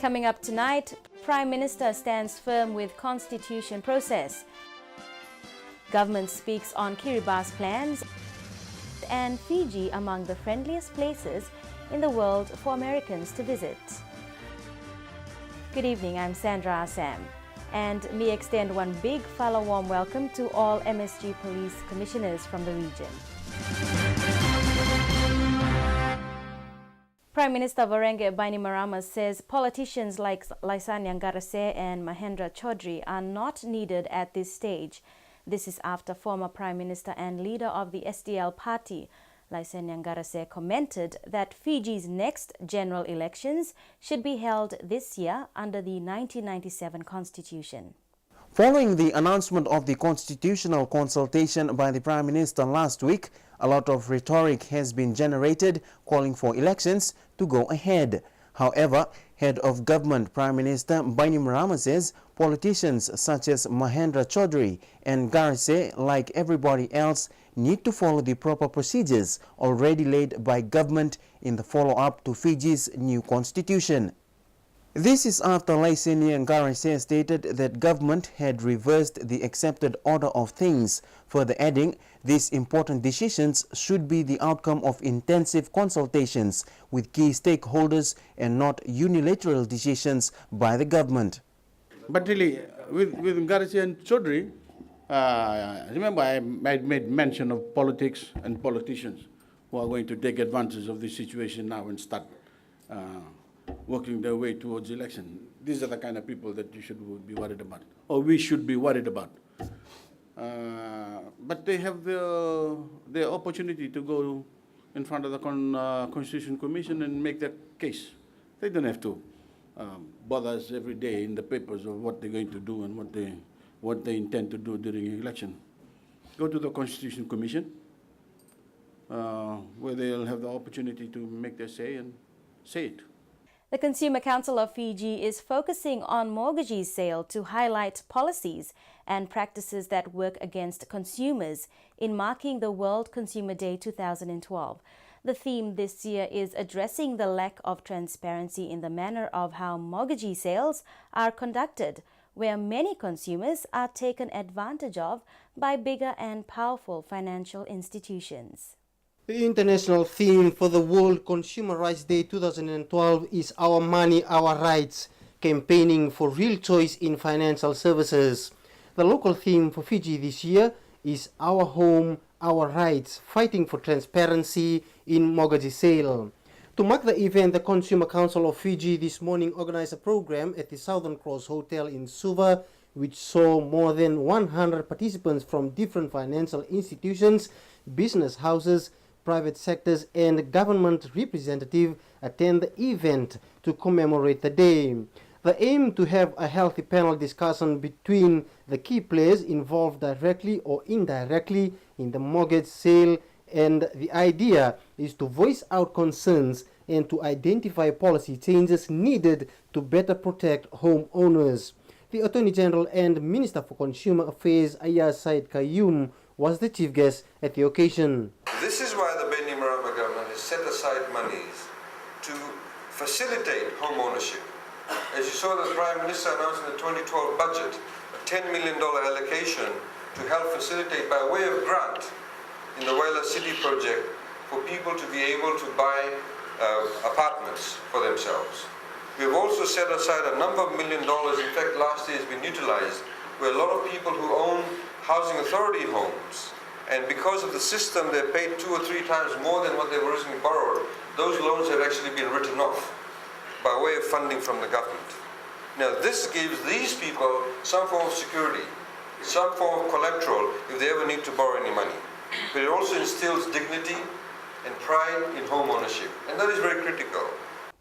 Coming up tonight, Prime Minister stands firm with constitution process. Government speaks on Kiribati's plans, and Fiji among the friendliest places in the world for Americans to visit. Good evening, I'm Sandra Assam, and me extend one big follow warm welcome to all MSG Police Commissioners from the region. Prime Minister MSG Bainimarama says politicians like Laisan Yangarase and Mahendra Chaudhry are not needed at this stage. This is after former Prime Minister and leader of the SDL party, Laisan Yangarase, commented that Fiji's next general elections should be held this year under the 1997 Constitution. Following the announcement of the constitutional consultation by the Prime Minister last week, a lot of rhetoric has been generated calling for elections to go ahead. However, Head of Government Prime Minister Bainimarama says politicians such as Mahendra Chaudhry and Garase, like everybody else, need to follow the proper procedures already laid by government in the follow-up to Fiji's new constitution. This is after Laisan Yangarase stated that government had reversed the accepted order of things, further adding these important decisions should be the outcome of intensive consultations with key stakeholders and not unilateral decisions by the government. But really, with Garase and Chaudhry, remember I made mention of politics and politicians who are going to take advantage of this situation now and start working their way towards election. These are the kind of people that you should be worried about, or we should be worried about. But they have the opportunity to go in front of the Constitution Commission and make their case. They don't have to bother us every day in the papers of what they're going to do and what they intend to do during the election. Go to the Constitution Commission, where they'll have the opportunity to make their say and say it. The Consumer Council of Fiji is focusing on mortgagees sale to highlight policies and practices that work against consumers in marking the World Consumer Day 2012. The theme this year is addressing the lack of transparency in the manner of how mortgagee sales are conducted, where many consumers are taken advantage of by bigger and powerful financial institutions. The international theme for the World Consumer Rights Day 2012 is Our Money, Our Rights, campaigning for real choice in financial services. The local theme for Fiji this year is Our Home, Our Rights, fighting for transparency in mortgage sale. To mark the event, the Consumer Council of Fiji this morning organized a program at the Southern Cross Hotel in Suva, which saw more than 100 participants from different financial institutions, business houses, private sectors and government representatives attend the event to commemorate the day. The aim to have a healthy panel discussion between the key players involved directly or indirectly in the mortgage sale, and the idea is to voice out concerns and to identify policy changes needed to better protect homeowners. The Attorney General and Minister for Consumer Affairs Ayaz Said Qayyum was the chief guest at the occasion. This is why the Bainimarama government has set aside monies to facilitate home ownership. As you saw, the Prime Minister announced in the 2012 budget a $10 million allocation to help facilitate by way of grant in the Waiala City project for people to be able to buy apartments for themselves. We've also set aside a number of $1 million, in fact last year has been utilized, where a lot of people who own housing authority homes, and because of the system they paid 2 or 3 times more than what they originally borrowed, those loans have actually been written off by way of funding from the government. Now this gives these people some form of security, some form of collateral if they ever need to borrow any money. But it also instills dignity and pride in home ownership, and that is very critical.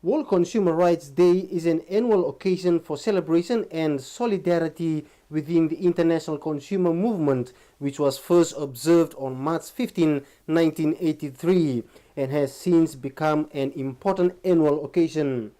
World Consumer Rights Day is an annual occasion for celebration and solidarity within the international consumer movement, which was first observed on March 15, 1983, and has since become an important annual occasion.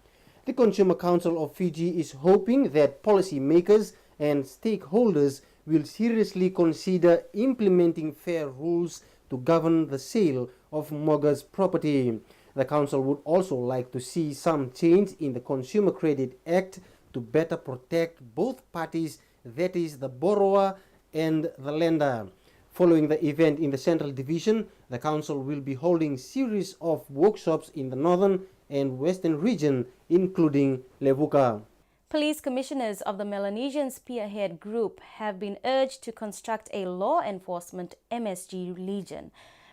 The Consumer Council of Fiji is hoping that policymakers and stakeholders will seriously consider implementing fair rules to govern the sale of mortgage property. The council would also like to see some change in the Consumer Credit Act to better protect both parties, that is the borrower and the lender. Following the event in the Central Division, the council will be holding series of workshops in the northern and western region, including Levuka. Police commissioners of the Melanesian Spearhead Group have been urged to construct a law enforcement MSG region,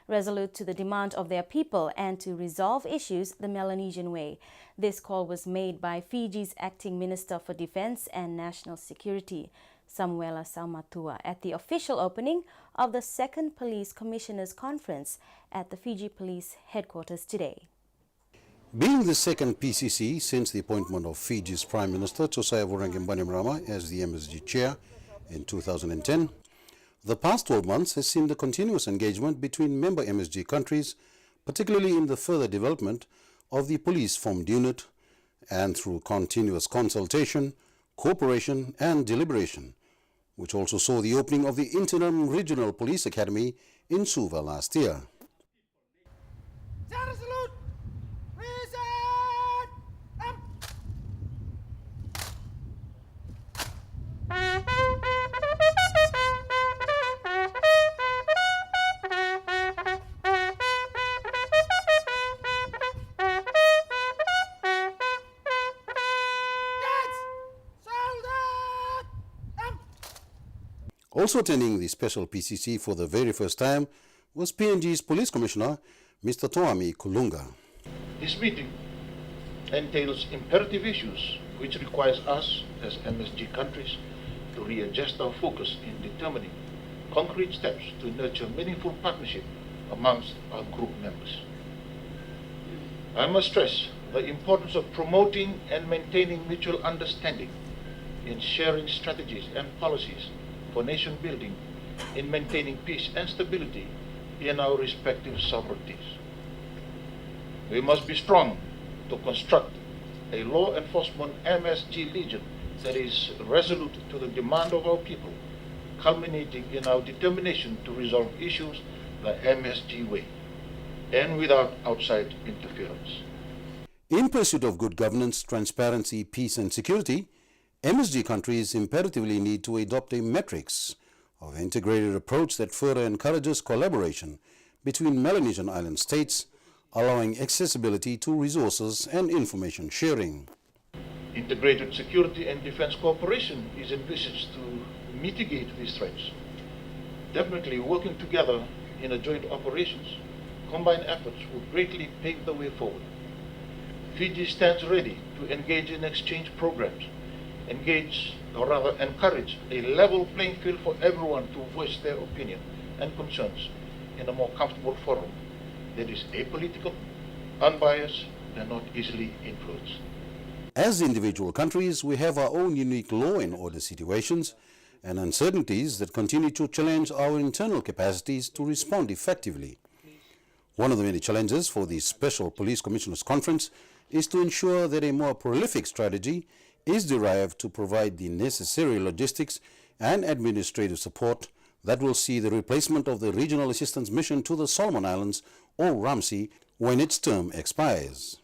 resolute to the demand of their people and to resolve issues the Melanesian way. This call was made by Fiji's Acting Minister for Defence and National Security, Samuela Salmatua, at the official opening of the second Police Commissioners Conference at the Fiji Police Headquarters today. Being the second PCC since the appointment of Fiji's Prime Minister PM Bainimarama as the MSG chair in 2010, the past 12 months has seen the continuous engagement between member MSG countries, particularly in the further development of the police formed unit and through continuous consultation, cooperation and deliberation, which also saw the opening of the Interim Regional Police Academy in Suva last year. Also attending the special PCC for the very first time was PNG's Police Commissioner, Mr. Toami Kulunga. This meeting entails imperative issues which requires us as MSG countries to readjust our focus in determining concrete steps to nurture meaningful partnership amongst our group members. I must stress the importance of promoting and maintaining mutual understanding in sharing strategies and policies for nation building, in maintaining peace and stability in our respective sovereignties. We must be strong to construct a law enforcement MSG legion that is resolute to the demand of our people, culminating in our determination to resolve issues the MSG way and without outside interference. In pursuit of good governance, transparency, peace and security, MSG countries imperatively need to adopt a matrix of integrated approach that further encourages collaboration between Melanesian island states, allowing accessibility to resources and information sharing. Integrated security and defense cooperation is envisaged to mitigate these threats. Definitely working together in a joint operations, combined efforts will greatly pave the way forward. Fiji stands ready to engage in exchange programs, encourage a level playing field for everyone to voice their opinion and concerns in a more comfortable forum that is apolitical, unbiased, and not easily influenced. As individual countries, we have our own unique law and order situations and uncertainties that continue to challenge our internal capacities to respond effectively. One of the many challenges for the Special Police Commissioners Conference is to ensure that a more prolific strategy is derived to provide the necessary logistics and administrative support that will see the replacement of the Regional Assistance Mission to the Solomon Islands, or RAMSI, when its term expires.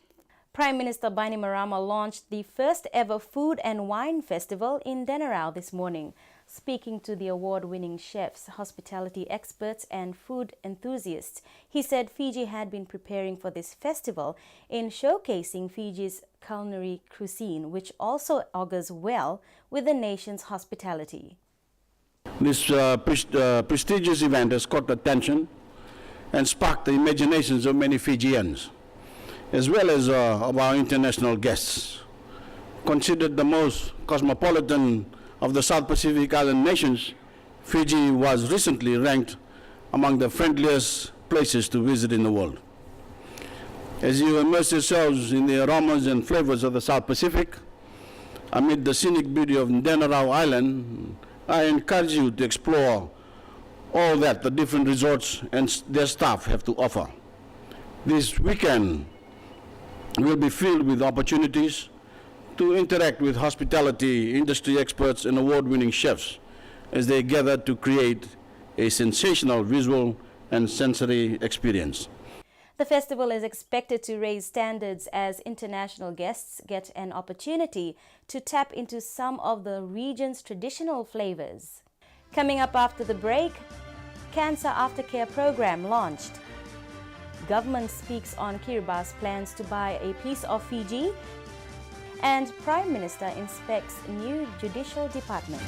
Prime Minister Bainimarama launched the first ever Food and Wine Festival in Denarau this morning. Speaking to the award-winning chefs, hospitality experts and food enthusiasts, he said Fiji had been preparing for this festival in showcasing Fiji's culinary cuisine, which also augurs well with the nation's hospitality. This prestigious event has caught attention and sparked the imaginations of many Fijians, as well as of our international guests. Considered the most cosmopolitan of the South Pacific Island nations, Fiji was recently ranked among the friendliest places to visit in the world. As you immerse yourselves in the aromas and flavors of the South Pacific, amid the scenic beauty of Denarau Island, I encourage you to explore all that the different resorts and their staff have to offer. This weekend will be filled with opportunities to interact with hospitality industry experts and award-winning chefs as they gather to create a sensational visual and sensory experience. The festival is expected to raise standards as international guests get an opportunity to tap into some of the region's traditional flavors. Coming up after the break, Cancer Aftercare Program launched. Government speaks on Kiribati's plans to buy a piece of Fiji, and Prime Minister inspects new judicial department.